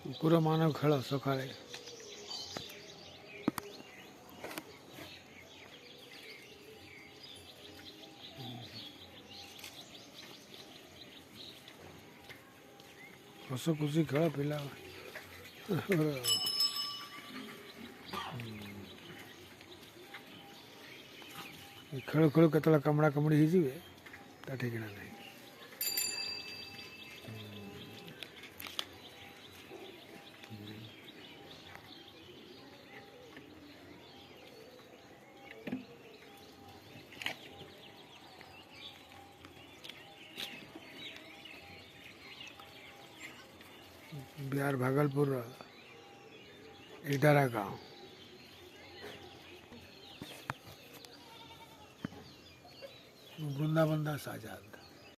पूरा मानव खेल सकाळे हस खुशी खेल पिला खेल खेल के कमड़ा कमड़ी ही जीवे ता ठिकाना नहीं। बिहार भागलपुर इटारा गांव वृंदावन दास आजाद।